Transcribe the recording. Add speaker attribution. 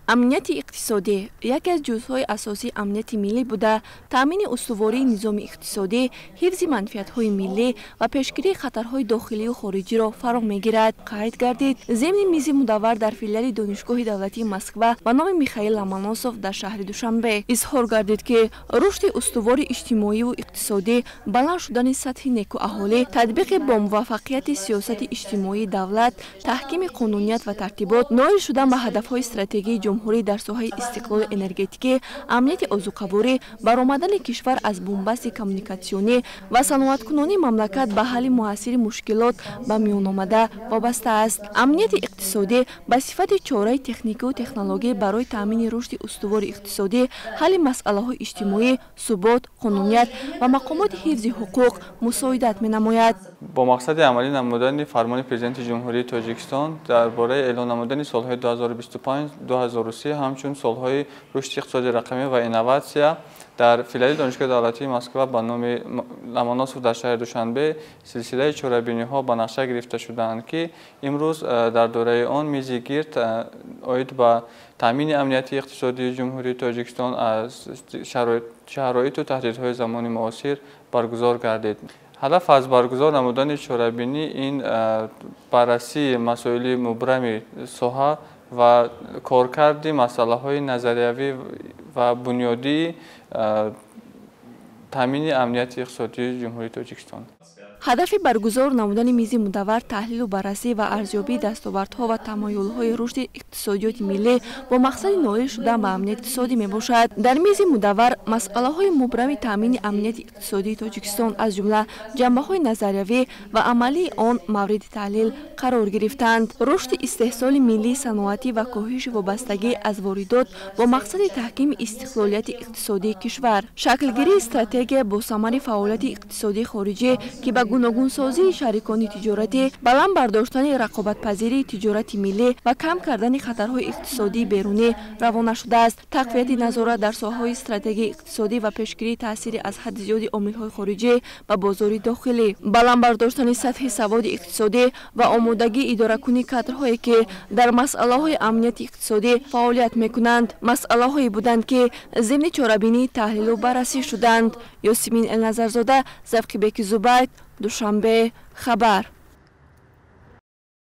Speaker 1: امنیت اقتصادی یکی از جزوهای اساسی امنیت ملی بوده، تامین استواری نظام اقتصادی، حفظ منفعت‌های ملی و پیشگیری خطرهای داخلی و خارجی را فرا می‌گیرد. قید گردید ضمن میز مدور در فیلیال دانشگاه دولتی مسکو و نام میخائیل لومونосов در شهر دوشنبه اظهار گردید که رشد استوار اجتماعی و اقتصادی، بلند شدن سطح نیکو اهالی، تطبیق با موفقیت سیاست اجتماعی دولت، تحکیم قانونیت و ترتیبات، نائل شدن به هدف‌های استراتژی جمهوری در ساحه استقلال انرژتیکی، امنیت اوزوقواری، برآمدن کشور از بنبست کمیونیکاسیونی و صنعت‌کنانی مملکت به حل موثر مشکلات به میان آمده وابسته است. امنیت اقتصادی به صفت چاره تکنیکی و تکنولوژی برای تامین رشد استوار اقتصادی، حل مسائل اجتماعی، ثبات، قانونیت و مقامات حفظ حقوق مساعدت می‌نماید.
Speaker 2: با مقصد عملی نمودن فرمان پرزیدنت جمهوری تاجیکستان درباره اعلام نمودن سالهای 2025 2030 همچون سالهای رشد اقتصادی رقمی و اینواسیا در فیلیال دانشگاه دولتی مسکو با نام لومونосов در شهر دوشنبه سلسله چوره‌بینی‌ها به نقشه گرفته شدند که امروز در دوره آن میزی گرد عاید به تامین امنیت اقتصادی جمهوری تاجیکستان از شرایط و تهدیدهای زمان معاصر برگزار گردید. هدف از برگزار نمودن چوره‌بینی این بررسی مسائل مبرم ساحه و کارکرد مسائل‌های نظریوی و بنیادی تامین امنیت اقتصادی جمهوری تاجیکستان.
Speaker 1: هدف برگزار نمودن میز مدور تحلیل و بررسی و ارزیابی دستاوردها و تمایل‌های رشد اقتصادیات ملی با مقصد نائل شدن به امنیت اقتصادی میباشد. در میز مدور مسئله‌های مبرم تامین امنیت اقتصادی تاجیکستان از جمله جنبه‌های نظریوی و عملی آن مورد تحلیل قرار گرفتند. رشد استحصال ملی صنعتی و کاهش وابستگی از واردات با مقصد تحکیم استقلالیت اقتصادی کشور، شکلگیری استراتژی با ثمر فعالیت اقتصادی خارجی که به گوناگون سازی شریکان تجارتی، بلند برداشتن رقابت پذیری تجارت ملی و کم کردن خطرهای اقتصادی بیرونی روانه شده است. تقویت نظارت در ساحه‌های استراتژی اقتصادی و پیشگیری تاثیر از حد زیاد عامل‌های خارجی و بازار داخلی، بلند برداشتن سطح سواد اقتصادی و آمادگی اداره کنی کادرهایی که در مسائل‌های امنیت اقتصادی فعالیت می‌کنند، مسائل‌هایی بودند که ضمن چاره‌بینی تحلیل و بررسی شدند. یاسمین النظرزاده، ذوقی بیک زبید، دوشنبه خبر.